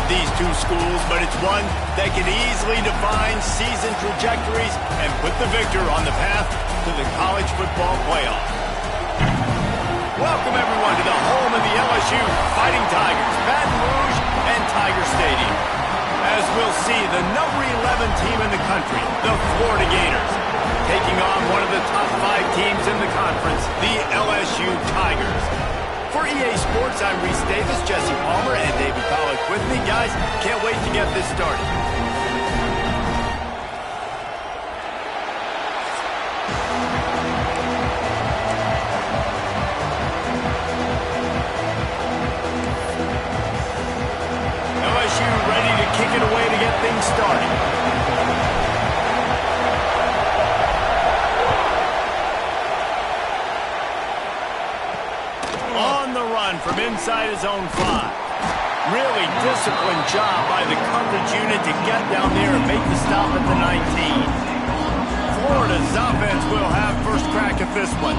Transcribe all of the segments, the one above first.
of these two schools, but it's one that can easily define season trajectories and put the victor on the path to the college football playoff. Welcome, everyone, to the home of the LSU Fighting Tigers, Baton Rouge and Tiger Stadium. As we'll see, the number 11 team in the country, the Florida Gators, taking on one of the top 5 teams in the conference, the LSU Tigers. For EA Sports, I'm Reese Davis, Jesse Palmer, and David Pollack with me. Guys, can't wait to get this started. LSU ready to kick it away to get things started. From inside his own 5. Really disciplined job by the coverage unit to get down there and make the stop at the 19. Florida's offense will have first crack at this one.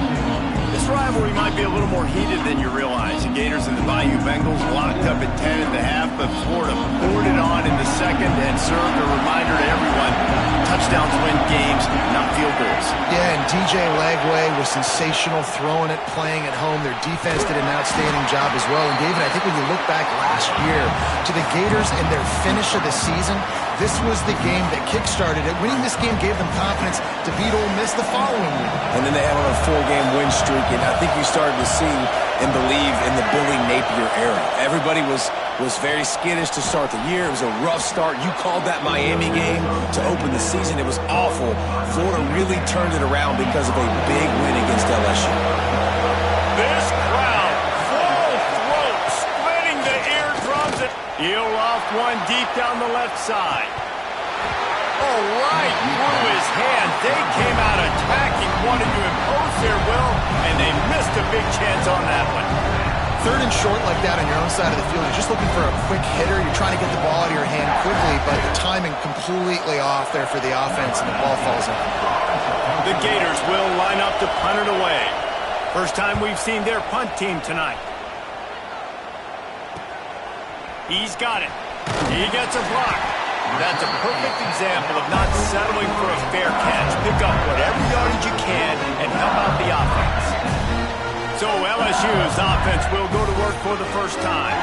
This rivalry might be a little more heated than you realize. The Gators and the Bayou Bengals locked up at 10 at the half, but Florida poured it on in the second and served a reminder to everyone. Touchdowns win games, not field goals. Yeah, and DJ Lagway was sensational throwing it, playing at home. Their defense did an outstanding job as well. And David, I think when you look back last year to the Gators and their finish of the season, this was the game that kick-started it. Winning this game gave them confidence to beat Ole Miss the following week. And then they had on a 4-game win streak, and I think you started to see and believe in the Billy Napier era. Everybody was very skittish to start the year. It was a rough start. You called that Miami game to open the season. It was awful. Florida really turned it around because of a big win against LSU. This crowd, full throat, splitting the eardrums. He'll off one deep down the left side. Oh, right through his hand. They came out attacking, wanted to impose their will, and they missed a big chance on that one. 3rd and short like that on your own side of the field. You're just looking for a quick hitter. You're trying to get the ball out of your hand quickly, but the timing completely off there for the offense, and the ball falls in. The Gators will line up to punt it away. First time we've seen their punt team tonight. He's got it. He gets a block. That's a perfect example of not settling for a fair catch. Pick up whatever yardage you can and help out the offense. So LSU's offense will go to work for the first time.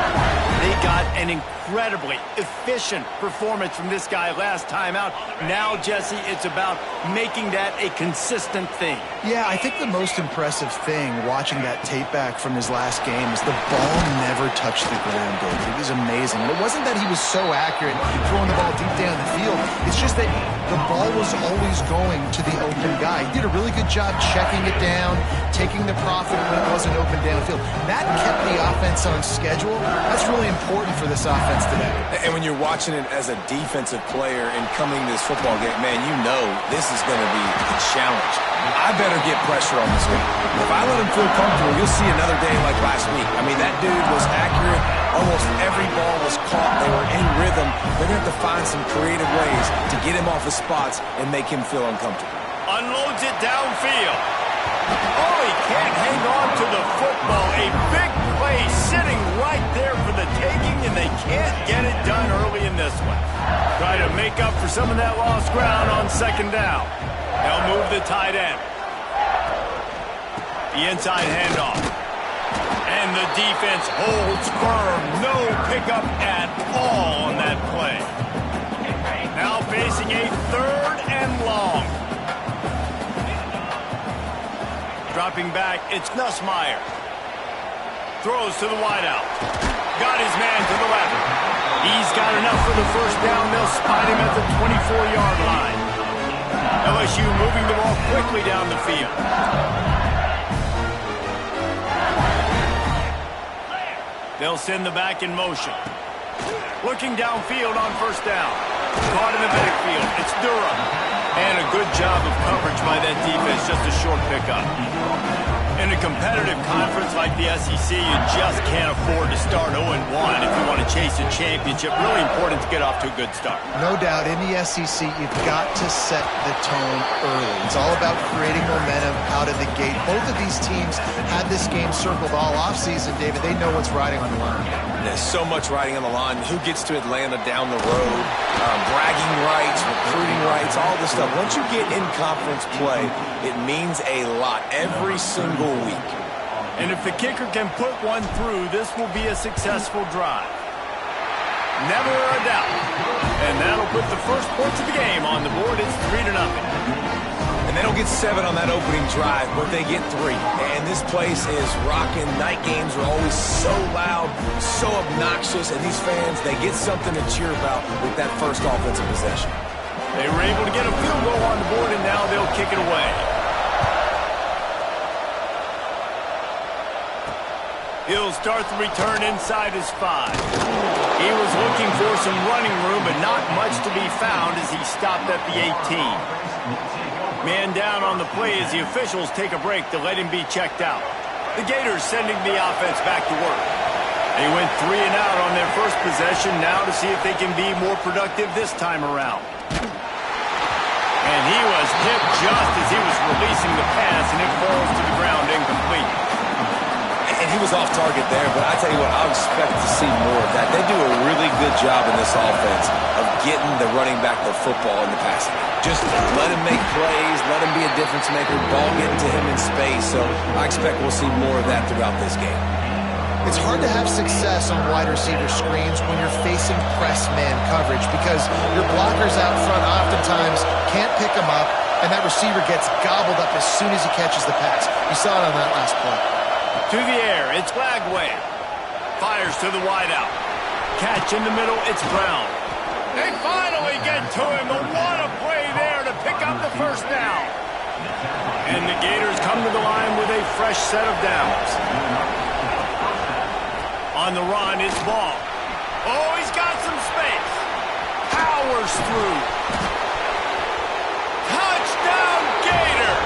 They got an incredibly efficient performance from this guy last time out. Now, Jesse, it's about making that a consistent thing. Yeah, I think the most impressive thing watching that tape back from his last game is the ball never touched the ground, David. It was amazing. And it wasn't that he was so accurate throwing the ball deep down the field. It's just that the ball was always going to the open guy. He did a really good job checking it down, taking the profit when it wasn't open downfield. That kept the offense on schedule. That's really important for this offense today. And when you're watching it as a defensive player and coming to this football game, man, you know this is going to be a challenge. I better get pressure on this guy. If I let him feel comfortable, you'll see another day like last week. I mean, that dude was accurate. Almost every ball was caught. They were in rhythm. They're going to have to find some creative ways to get him off his spots and make him feel uncomfortable. Unloads it downfield. Oh, he can't hang on to the football. A big play sitting right there for the taking, and they can't get it done early in this one. Try to make up for some of that lost ground on 2nd down. They'll move the tight end. The inside handoff. And the defense holds firm. No pickup at all on that play. Now facing a 3rd and long. Dropping back, it's Nussmeier. Throws to the wideout. Got his man to the left. He's got enough for the first down. They'll spot him at the 24-yard line. LSU moving the ball quickly down the field. They'll send the back in motion. Looking downfield on 1st down. Caught in the backfield. It's Durham. And a good job of coverage by that defense. Just a short pickup. In a competitive conference like the SEC, you just can't afford to start 0-1 if you want to chase a championship. Really important to get off to a good start. No doubt, in the SEC, you've got to set the tone early. It's all about creating momentum out of the gate. Both of these teams had this game circled all offseason, David. They know what's riding on the line. goodness, so much riding on the line. Who gets to Atlanta down the road? Bragging rights, recruiting rights, all this stuff. Once you get in conference play, it means a lot every single week. And if the kicker can put one through, this will be a successful drive. Never a doubt. And that'll put the first points of the game on the board. It's 3-0. And they don't get 7 on that opening drive, but they get 3. And this place is rocking. Night games are always so loud, so obnoxious, and these fans, they get something to cheer about with that first offensive possession. They were able to get a field goal on the board, and now they'll kick it away. He'll start the return inside his 5. He was looking for some running room, but not much to be found as he stopped at the 18. Man down on the play as the officials take a break to let him be checked out. The Gators sending the offense back to work. They went 3 and out on their first possession, now to see if they can be more productive this time around. And he was hit just as he was releasing the pass, and it falls to the ground incomplete. And he was off target there, but I tell you what, I expect to see more of that. They do a really good job in this offense of getting the running back the football in the passing. Just let him make plays, let him be a difference maker, ball getting to him in space. So I expect we'll see more of that throughout this game. It's hard to have success on wide receiver screens when you're facing press man coverage because your blockers out front oftentimes can't pick them up, and that receiver gets gobbled up as soon as he catches the pass. You saw it on that last play. To the air, it's Glagway. Fires to the wideout. Catch in the middle, it's Brown. They finally get to him, but what a play there to pick up the first down. And the Gators come to the line with a fresh set of downs. On the run, it's Ball. Oh, he's got some space. Powers through. Touchdown, Gator!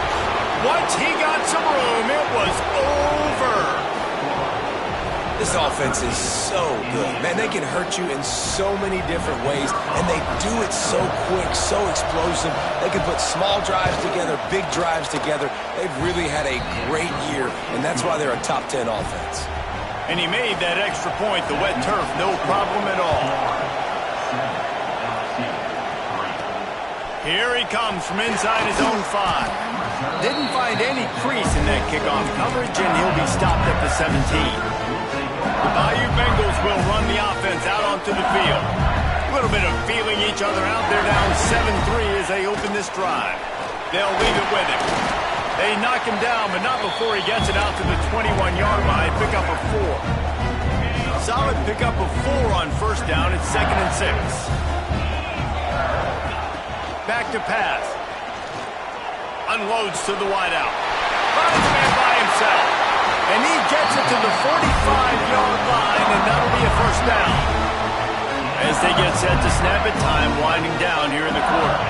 Once he got some room, it was over. This offense is so good. Man, they can hurt you in so many different ways, and they do it so quick, so explosive. They can put small drives together, big drives together. They've really had a great year, and that's why they're a top 10 offense. And he made that extra point, the wet turf, no problem at all. Here he comes from inside his own 5. Didn't find any crease in that kickoff coverage, and he'll be stopped at the 17. The Bayou Bengals will run the offense out onto the field. A little bit of feeling each other out. They're down 7-3 as they open this drive. They'll leave it with him. They knock him down, but not before he gets it out to the 21-yard line. Pick up a 4. Solid pick up of 4 on first down. It's 2nd and 6. Back to pass. Unloads to the wideout. Finds a man by himself. And he gets it to the 45-yard line, and that'll be a first down. As they get set to snap it, time winding down here in the quarter.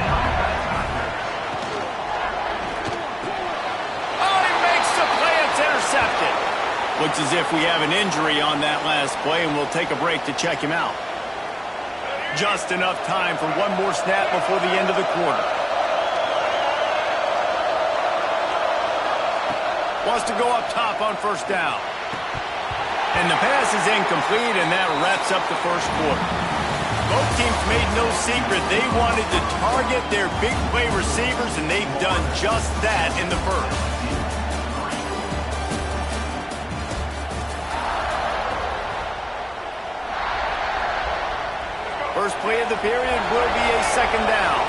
Oh, he makes the play. It's intercepted. Looks as if we have an injury on that last play, and we'll take a break to check him out. Just enough time for one more snap before the end of the quarter. Wants to go up top on first down. And the pass is incomplete, and that wraps up the first quarter. Both teams made no secret they wanted to target their big play receivers, and they've done just that in the first. First play of the period will be a second down.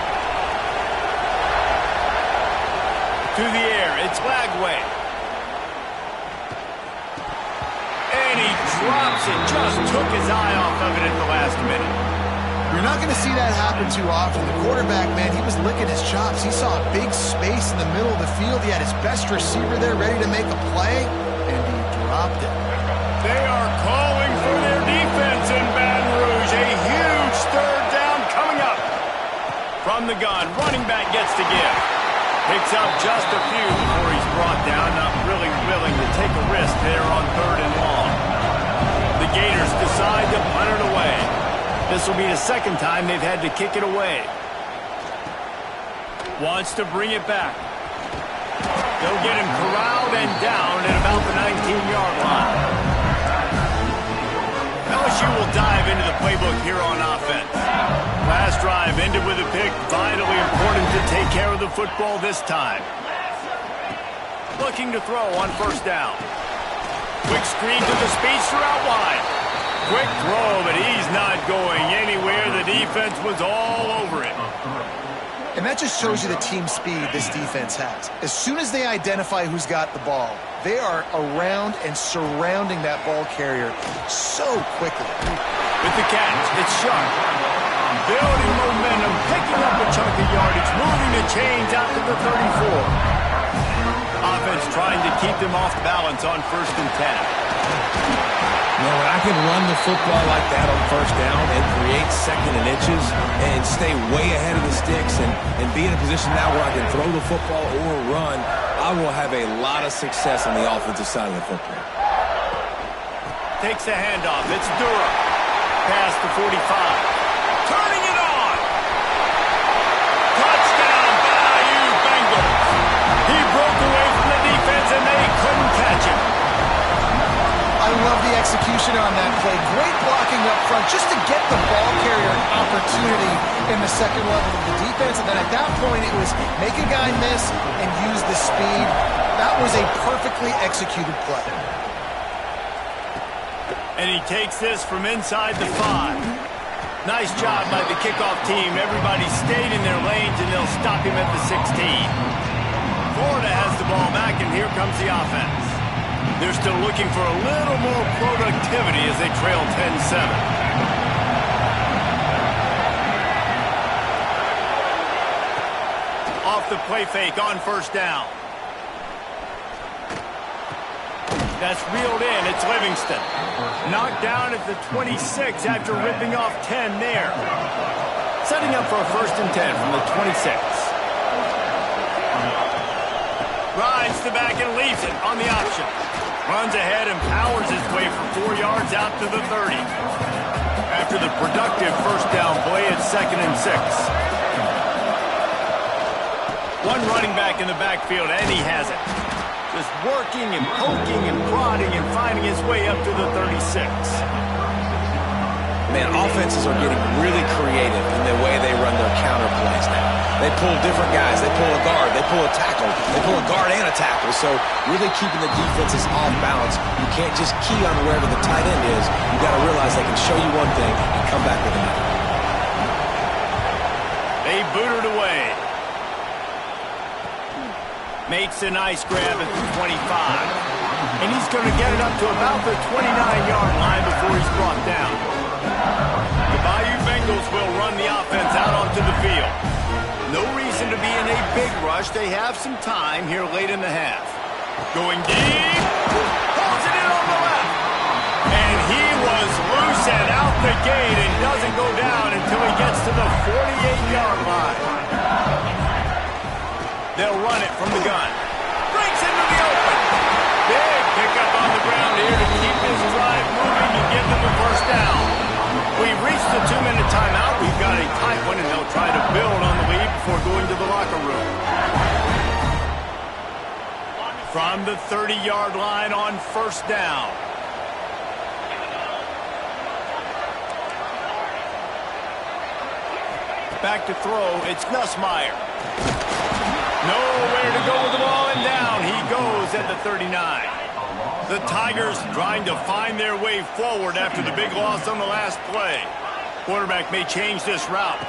To the air, it's Glagway. And he drops it, just took his eye off of it at the last minute. You're not going to see that happen too often. The quarterback, man, he was licking his chops. He saw a big space in the middle of the field. He had his best receiver there ready to make a play, and he dropped it. They are calling for their defense in Baton Rouge. A huge third down coming up. From the gun, running back gets to give. Picks up just a few before he's brought down. Not really willing to take a risk there on 3rd and long. The Gators decide to punt it away. This will be the second time they've had to kick it away. Wants to bring it back. They'll get him corralled and down at about the 19-yard line. LSU LSU will dive into the playbook here on offense. Last drive ended with a pick. Vitally important to take care of the football this time. Looking to throw on first down. Quick screen to the speedster out wide. Quick throw, but he's not going anywhere. The defense was all over it. And that just shows you the team speed this defense has. As soon as they identify who's got the ball, they are around and surrounding that ball carrier so quickly. With the catch, it's Sharp. Building momentum, picking up a chunk of yardage, moving the chains out to the 34. Offense trying to keep them off balance on 1st and 10. When I can run the football like that on first down and create 2nd and inches and stay way ahead of the sticks and be in a position now where I can throw the football or run, I will have a lot of success on the offensive side of the football. Takes a handoff. It's Durham. Past the 45. Turning it on. Touchdown, Bayou Bengals. He broke away from the defense and they couldn't catch him. I love the execution on that play. Great blocking up front just to get the ball carrier an opportunity in the second level of the defense. And then at that point, it was make a guy miss and use the speed. That was a perfectly executed play. And he takes this from inside the 5. Nice job by the kickoff team. Everybody stayed in their lanes, and they'll stop him at the 16. Florida has the ball back, and here comes the offense. They're still looking for a little more productivity as they trail 10-7. Off the play fake on first down. That's reeled in. It's Livingston. Knocked down at the 26 after ripping off 10 there. Setting up for a 1st and 10 from the 26. Rides the back and leaves it on the option. Runs ahead and powers his way for 4 yards out to the 30. After the productive first down play, it's 2nd and 6. One running back in the backfield, and he has it. Just working and poking and prodding and finding his way up to the 36. Man, offenses are getting really creative in the way they run their counter plays now. They pull different guys. They pull a guard. They pull a tackle. They pull a guard and a tackle. So really keeping the defenses off balance. You can't just key on wherever the tight end is. You got to realize they can show you one thing and come back with another. They boot it away. Makes a nice grab at the 25. And he's going to get it up to about the 29-yard line before he's brought down. The Bayou Bengals will run the offense out onto the field. No reason to be in a big rush. They have some time here late in the half. Going deep. Pulls it in on the left. And he was loose and out the gate and doesn't go down until he gets to the 48-yard line. They'll run it from the gun. Breaks into the open. Big pickup on the ground here to keep this drive moving and give them the first down. We've reached the 2-minute timeout. We've got a tight one, and they'll try to build on the lead before going to the locker room. From the 30-yard line on first down. Back to throw. It's Nussmeier. Nowhere to go with the ball, and down he goes at the 39. The Tigers trying to find their way forward after the big loss on the last play. Quarterback may change this route.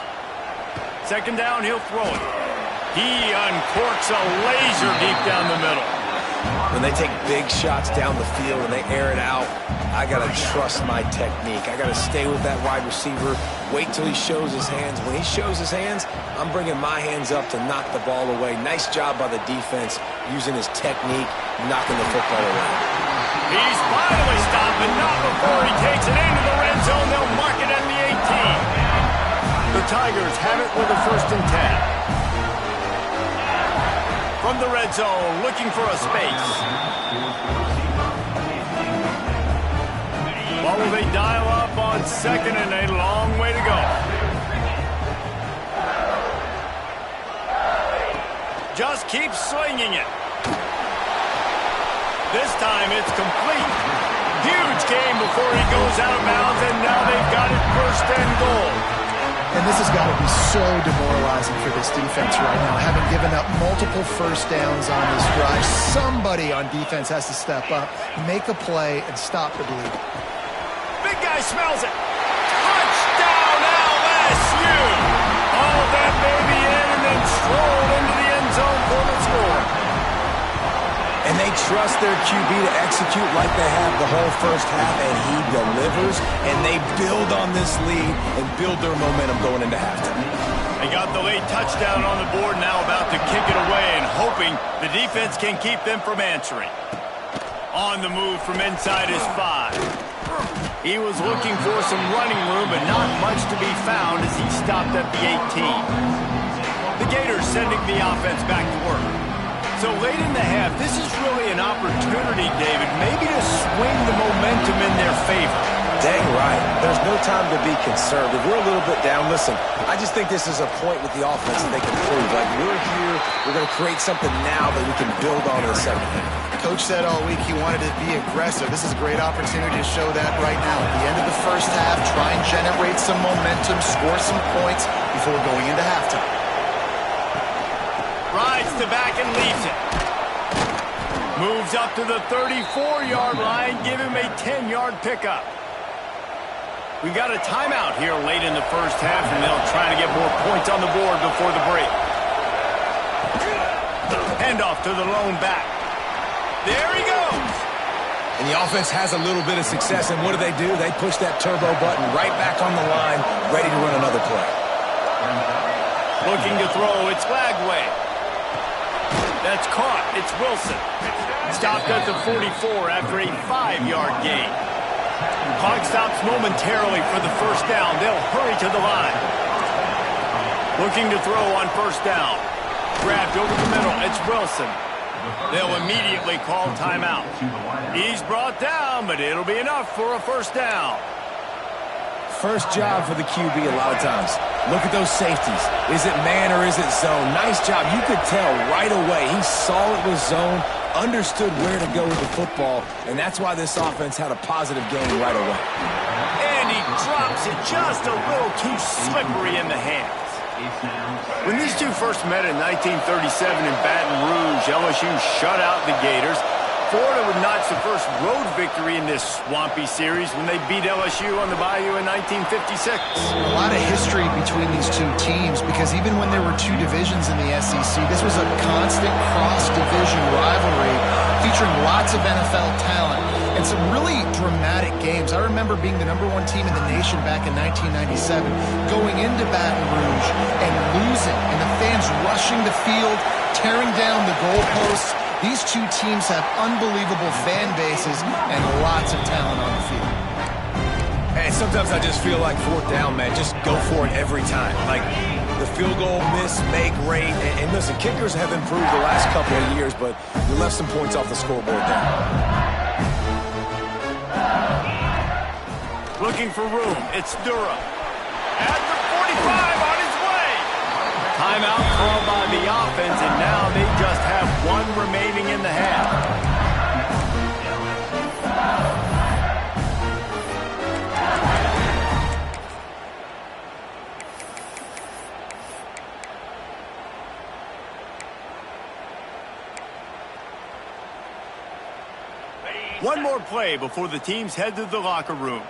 2nd down, he'll throw it. He uncorks a laser deep down the middle. When they take big shots down the field and they air it out, I got to trust my technique. I got to stay with that wide receiver, wait till he shows his hands. When he shows his hands, I'm bringing my hands up to knock the ball away. Nice job by the defense using his technique, knocking the football away. He's finally stopped, but not before he takes it into the red zone. They'll mark it at the 18. The Tigers have it with a 1st and 10. From the red zone, looking for a space. What will they dial up on 2nd and a long way to go? Just keep slinging it. This time it's complete. He huge gain before he goes out of bounds, and now they've got it first and goal. And this has got to be so demoralizing for this defense right now, having given up multiple first downs on this drive. Somebody on defense has to step up, make a play, and stop the bleed. Big guy smells it. Touchdown, LSU! All that baby in and then stroll into the end zone for the score. And they trust their QB to execute like they have the whole first half, and he delivers, and they build on this lead and build their momentum going into halftime. They got the late touchdown on the board, now about to kick it away and hoping the defense can keep them from answering. On the move from inside his 5. He was looking for some running room, but not much to be found as he stopped at the 18. The Gators sending the offense back to work. So late in the half, this is really an opportunity, David, maybe to swing the momentum in their favor. Dang right. There's no time to be conservative. We're a little bit down. Listen, I just think this is a point with the offense that they can prove. Like, we're here, we're going to create something now that we can build on in the second half. Coach said all week he wanted to be aggressive. This is a great opportunity to show that right now. At the end of the first half, try and generate some momentum, score some points before going into halftime. Rides to back and leaves it. Moves up to the 34-yard line. Give him a 10-yard pickup. We've got a timeout here late in the first half, and they'll try to get more points on the board before the break. Handoff to the lone back. There he goes. And the offense has a little bit of success, and what do? They push that turbo button right back on the line, ready to run another play. Looking to throw, it's Lagway. That's caught. It's Wilson. Stopped at the 44 after a 5-yard gain. Clock stops momentarily for the first down. They'll hurry to the line. Looking to throw on first down. Grabbed over the middle. It's Wilson. They'll immediately call timeout. He's brought down, but it'll be enough for a first down. First job for the QB a lot of times. Look at those safeties. Is it man or is it zone? Nice job. You could tell right away. He saw it was zone, understood where to go with the football, and that's why this offense had a positive game right away. And he drops it just a little too slippery in the hands. When these two first met in 1937 in Baton Rouge, LSU shut out the Gators. Florida would notch the first road victory in this swampy series when they beat LSU on the Bayou in 1956. A lot of history between these two teams because even when there were two divisions in the SEC, this was a constant cross-division rivalry featuring lots of NFL talent and some really dramatic games. I remember being the #1 team in the nation back in 1997, going into Baton Rouge and losing, and the fans rushing the field, tearing down the goalposts. These two teams have unbelievable fan bases and lots of talent on the field. And sometimes I just feel like fourth down, man, just go for it every time. Like the field goal miss, make rate. And listen, kickers have improved the last couple of years, but we left some points off the scoreboard there. Looking for room. It's Durham. At the 45 on his way. Timeout called by the offense, and now they just have one remaining in the half. One more play before the teams head to the locker rooms.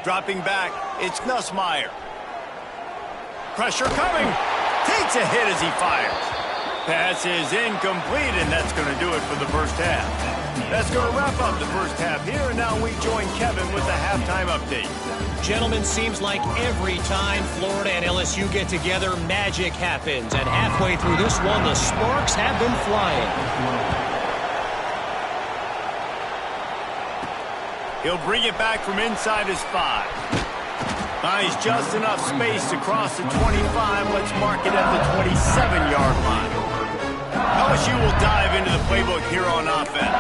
Dropping back, it's Nussmeier. Pressure coming. Takes a hit as he fires. Pass is incomplete, and that's going to do it for the first half. That's going to wrap up the first half here, and now we join Kevin with the halftime update. Gentlemen, seems like every time Florida and LSU get together, magic happens. And halfway through this one, the sparks have been flying. He'll bring it back from inside his 5. Finds just enough space to cross the 25. Let's mark it at the 27-yard line. LSU will dive into the playbook here on offense.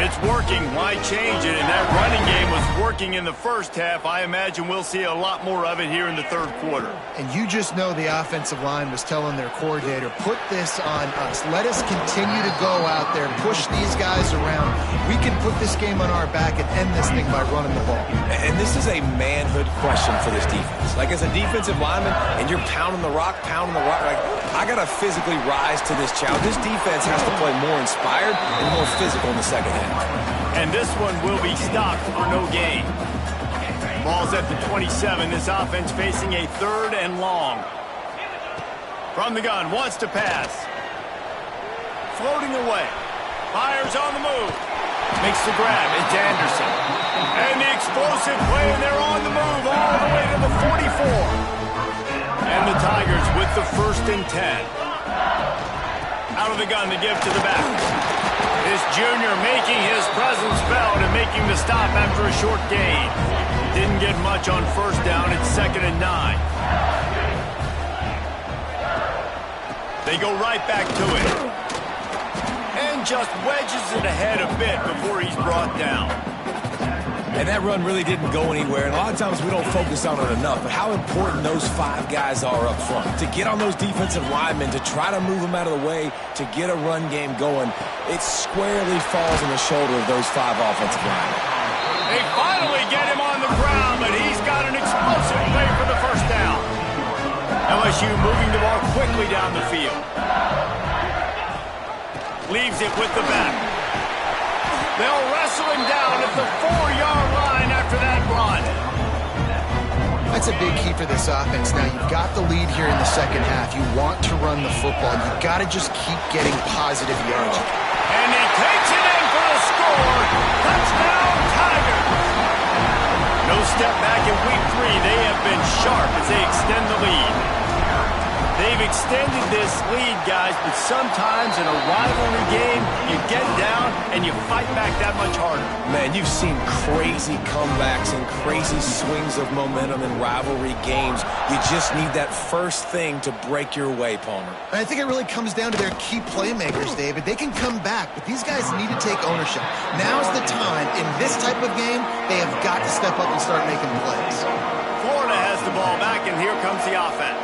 it's working. Why change it? And that running game was working in the first half. I imagine we'll see a lot more of it here in the third quarter. And you just know the offensive line was telling their coordinator, put this on us. Let us continue to go out there, push these guys around. We can put this game on our back and end this thing by running the ball. And this is a manhood question for this defense. Like, as a defensive lineman, and you're pounding the rock, like, I got to physically rise to this challenge. This defense has to play more inspired and more physical in the second half. And this one will be stopped for no gain. Ball's at the 27. This offense facing a 3rd and long. From the gun, wants to pass. Floating away. Fires on the move. Makes the grab. It's Anderson. And the explosive play, and they're on the move all the way to the 44. And the Tigers with the 1st and 10. Out of the gun to give to the back. This junior making his presence felt and making the stop after a short gain. Didn't get much on 1st down. It's 2nd and 9. They go right back to it. And just wedges it ahead a bit before he's brought down. And that run really didn't go anywhere, and a lot of times we don't focus on it enough, but how important those 5 guys are up front. To get on those defensive linemen, to try to move them out of the way, to get a run game going, it squarely falls on the shoulder of those 5 offensive linemen. They finally get him on the ground, but he's got an explosive play for the 1st down. LSU moving the ball quickly down the field. Leaves it with the back. They'll wrestle him down at the 4-yard line after that run. That's a big key for this offense. Now, you've got the lead here in the second half. You want to run the football. You've got to just keep getting positive yards. And he takes it in for the score. Touchdown, Tigers. No step back in week 3. They have been sharp as they extend the lead. They've extended this lead, guys, but sometimes in a rivalry game, you get down and you fight back that much harder. Man, you've seen crazy comebacks and crazy swings of momentum in rivalry games. You just need that first thing to break your way, Palmer. And I think it really comes down to their key playmakers, David. They can come back, but these guys need to take ownership. Now's the time. In this type of game, they have got to step up and start making plays. Florida has the ball back, and here comes the offense.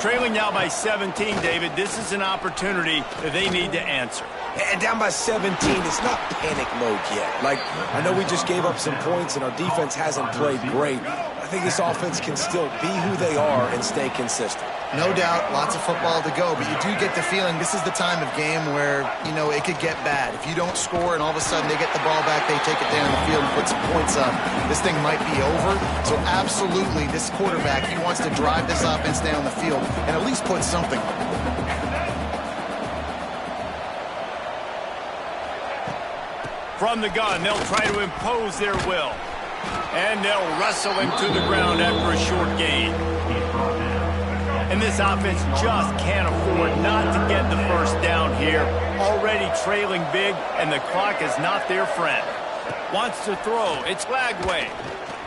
Trailing now by 17, David. This is an opportunity that they need to answer. And down by 17, it's not panic mode yet. Like, I know we just gave up some points and our defense hasn't played great. I think this offense can still be who they are and stay consistent. No doubt, lots of football to go, but you do get the feeling this is the time of game where, you know, it could get bad. If you don't score and all of a sudden they get the ball back, they take it down the field and put some points up, this thing might be over. So absolutely, this quarterback, he wants to drive this offense down the field and at least put something on it. From the gun, they'll try to impose their will. And they'll wrestle him to the ground after a short gain. And this offense just can't afford not to get the 1st down here. Already trailing big, and the clock is not their friend. Wants to throw. It's Lagway.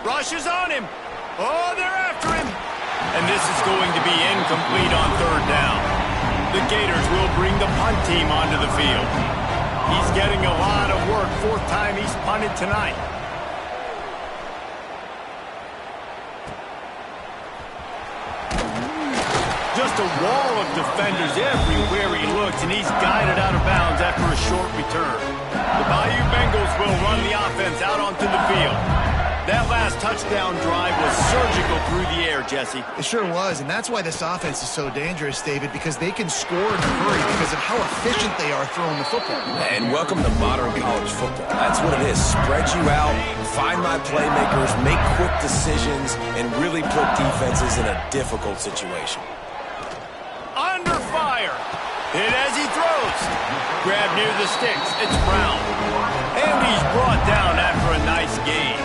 Rushes on him. Oh, they're after him. And this is going to be incomplete on 3rd down. The Gators will bring the punt team onto the field. He's getting a lot of work. 4th time he's punted tonight. Just a wall of defenders everywhere he looks, and he's guided out of bounds after a short return. The Bayou Bengals will run the offense out onto the field. That last touchdown drive was surgical through the air, Jesse. It sure was, and that's why this offense is so dangerous, David, because they can score in a hurry because of how efficient they are throwing the football. And welcome to modern college football. That's what it is. Spread you out, find my playmakers, make quick decisions, and really put defenses in a difficult situation. Under fire. Hit as he throws. Grab near the sticks. It's Brown. And he's brought down after a nice gain.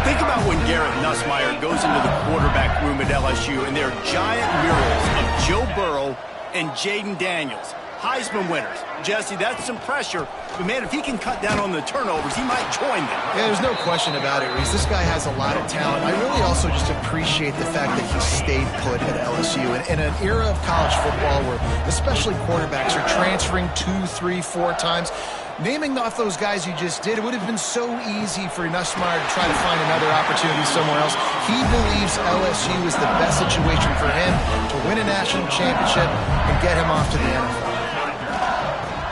Think about when Garrett Nussmeier goes into the quarterback room at LSU and there are giant murals of Joe Burrow and Jaden Daniels. Heisman winners. Jesse, that's some pressure. But, man, if he can cut down on the turnovers, he might join them. Yeah, there's no question about it, Reese. This guy has a lot of talent. I really also just appreciate the fact that he stayed put at LSU. In an era of college football where especially quarterbacks are transferring 2, 3, 4 times, Naming off those guys you just did, it would have been so easy for Nussmeier to try to find another opportunity somewhere else. He believes LSU is the best situation for him to win a national championship and get him off to the NFL.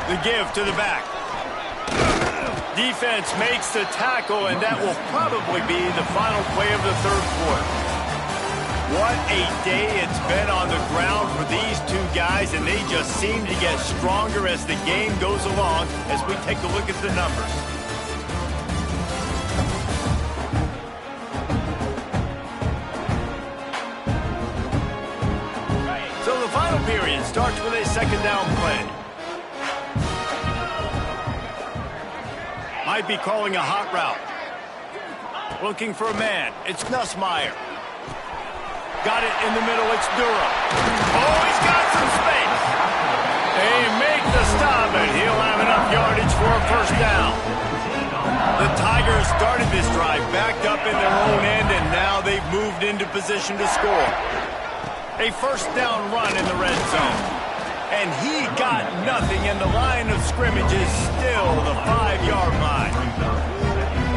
The give to the back. Defense makes the tackle, and that will probably be the final play of the third quarter. What a day it's been on the ground for these two guys, and they just seem to get stronger as the game goes along as we take a look at the numbers. So the final period starts with a second down play. Might be calling a hot route. Looking for a man. It's Nussmeier. Got it in the middle. It's Durham. Oh, he's got some space. They make the stop, and he'll have enough yardage for a first down. The Tigers started this drive backed up in their own end, and now they've moved into position to score. A first down run in the red zone. And he got nothing, and the line of scrimmage is still the 5-yard line.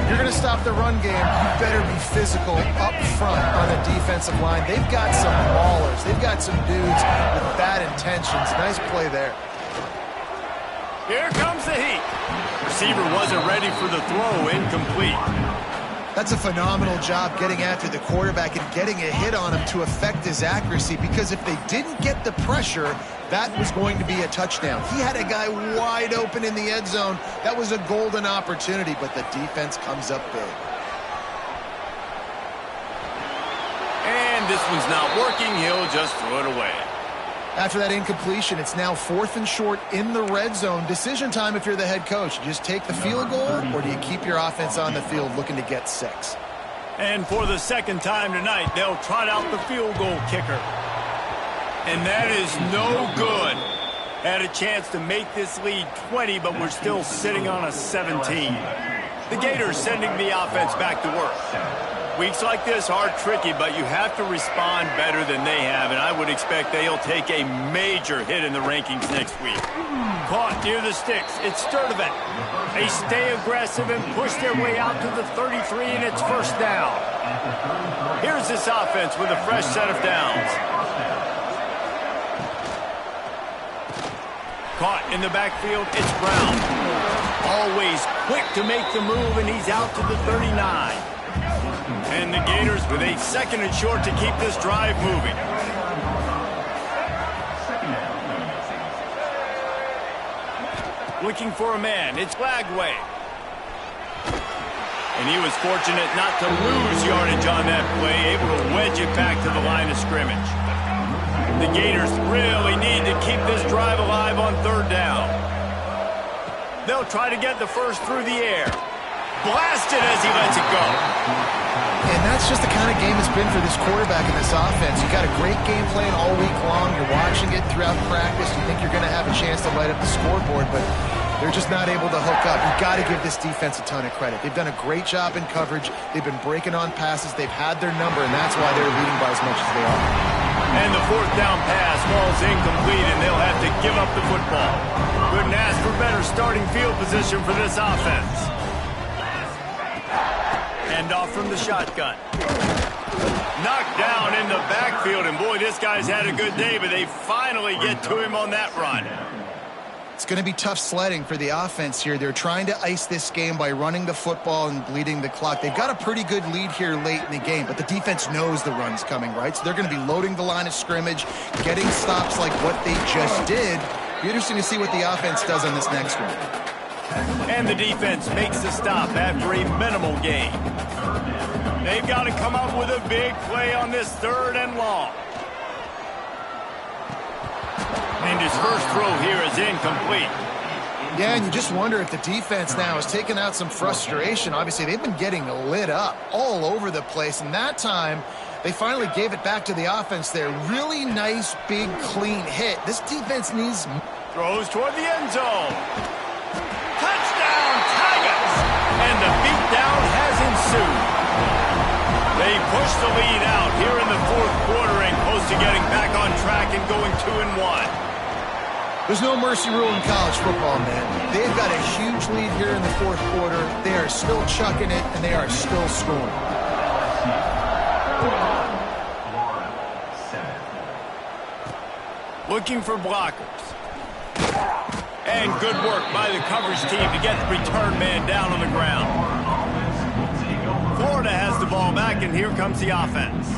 You're going to stop the run game, you better be physical up front on the defensive line. They've got some maulers. They've got some dudes with bad intentions. Nice play there. Here comes the heat. Receiver wasn't ready for the throw, incomplete. That's a phenomenal job getting after the quarterback and getting a hit on him to affect his accuracy, because if they didn't get the pressure, that was going to be a touchdown. He had a guy wide open in the end zone. That was a golden opportunity, but the defense comes up big. And this one's not working. He'll just throw it away. After that incompletion, it's now 4th and short in the red zone. Decision time if you're the head coach. You just take the field goal, or do you keep your offense on the field looking to get 6? And for the second time tonight, they'll trot out the field goal kicker. And that is no good. Had a chance to make this lead 20, but we're still sitting on a 17. The Gators sending the offense back to work. Weeks like this are tricky, but you have to respond better than they have, and I would expect they'll take a major hit in the rankings next week. Caught near the sticks. It's Sturdivant. They stay aggressive and push their way out to the 33, and it's first down. Here's this offense with a fresh set of downs. Caught in the backfield, it's Brown. Always quick to make the move, and he's out to the 39. And the Gators with a second and short to keep this drive moving. Looking for a man. It's Lagway. And he was fortunate not to lose yardage on that play, able to wedge it back to the line of scrimmage. The Gators really need to keep this drive alive on third down. They'll try to get the first through the air. Blasted as he lets it go. And that's just the kind of game it's been for this quarterback in this offense. You got a great game plan all week long. You're watching it throughout practice. You think you're going to have a chance to light up the scoreboard, but they're just not able to hook up. You've got to give this defense a ton of credit. They've done a great job in coverage. They've been breaking on passes. They've had their number, and that's why they're leading by as much as they are. And the fourth down pass falls incomplete, and they'll have to give up the football. Couldn't ask for better starting field position for this offense. Hand off from the shotgun. Knocked down in the backfield, and boy, this guy's had a good day, but they finally get to him on that run. It's going to be tough sledding for the offense here. They're trying to ice this game by running the football and bleeding the clock. They've got a pretty good lead here late in the game, but the defense knows the run's coming, right? So they're going to be loading the line of scrimmage, getting stops like what they just did. Be interesting to see what the offense does on this next one. And the defense makes the stop after a minimal gain. They've got to come up with a big play on this third and long. And his first throw here is incomplete. Yeah, and you just wonder if the defense now has taken out some frustration. Obviously, they've been getting lit up all over the place, and that time they finally gave it back to the offense there. Really nice, big, clean hit. This defense needs... Throws toward the end zone. Touchdown, Tigers! And the beatdown has ensued. They push the lead out here in the fourth quarter and close to getting back on track and going 2-1. There's no mercy rule in college football, man. They've got a huge lead here in the fourth quarter. They are still chucking it, and they are still scoring. Looking for blockers. And good work by the coverage team to get the return man down on the ground. Florida has the ball back, and here comes the offense.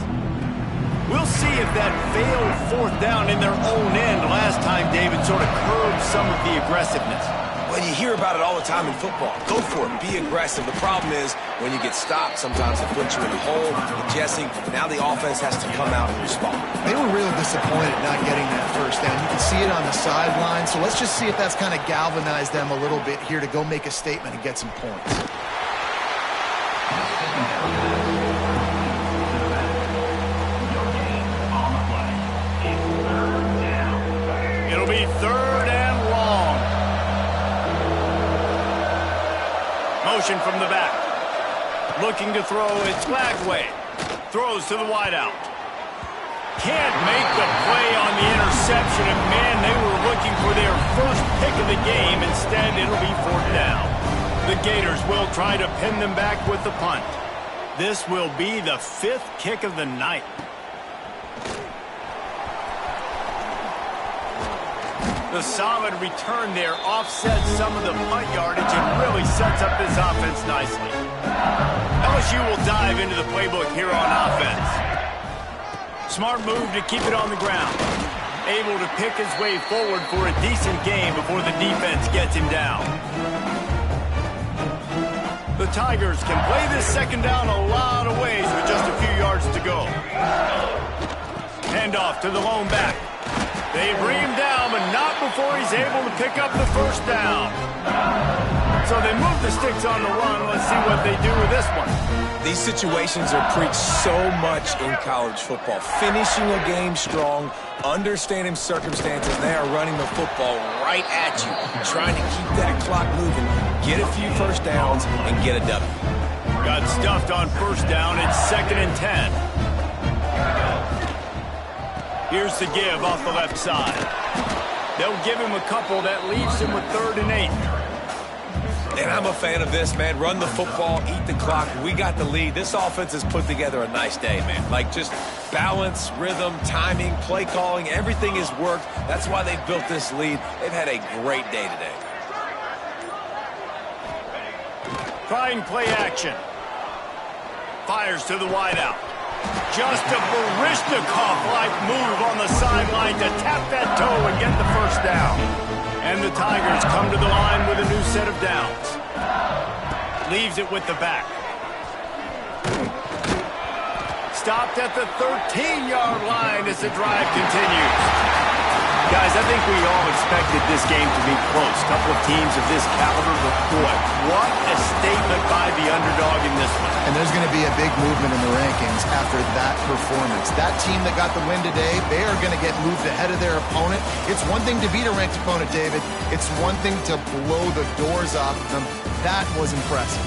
We'll see if that failed fourth down in their own end last time, David, sort of curbed some of the aggressiveness. Well, you hear about it all the time in football. Go for it. Be aggressive. The problem is when you get stopped, sometimes it puts you in a hole. And Jesse, now the offense has to come out and respond. They were real disappointed not getting that first down. You can see it on the sideline. So let's just see if that's kind of galvanized them a little bit here to go make a statement and get some points. It'll be third and long. Motion from the back. Looking to throw, it's Lagway. Throws to the wideout. Can't make the play on the interception, and man, they were looking for their first pick of the game. Instead, it'll be fourth down. The Gators will try to pin them back with the punt. This will be the fifth kick of the night. The solid return there offsets some of the punt yardage and really sets up this offense nicely. LSU will dive into the playbook here on offense. Smart move to keep it on the ground. Able to pick his way forward for a decent game before the defense gets him down. The Tigers can play this second down a lot of ways with just a few yards to go. Handoff to the lone back. They bring him down, but not before he's able to pick up the first down. So they move the sticks on the run. Let's see what they do with this one. These situations are preached so much in college football. Finishing a game strong, understanding circumstances. They are running the football right at you, trying to keep that clock moving, get a few first downs, and get a W. Got stuffed on first down. It's 2nd and 10. Here's the give off the left side. They'll give him a couple. That leaves him with 3rd and 8. And I'm a fan of this, man. Run the football, eat the clock. We got the lead. This offense has put together a nice day, man. Like just balance, rhythm, timing, play calling, everything has worked. That's why they've built this lead. They've had a great day today. Trying play action. Fires to the wideout. Just a Barishnikov-like move on the sideline to tap that toe and get the first down. And the Tigers come to the line with a new set of downs. Leaves it with the back. Stopped at the 13-yard line as the drive continues. Guys, I think we all expected this game to be close. Couple of teams of this caliber, but boy, what a statement by the underdog in this one. And there's going to be a big movement in the rankings after that performance. That team that got the win today, they are going to get moved ahead of their opponent. It's one thing to beat a ranked opponent, David. It's one thing to blow the doors off them. That was impressive.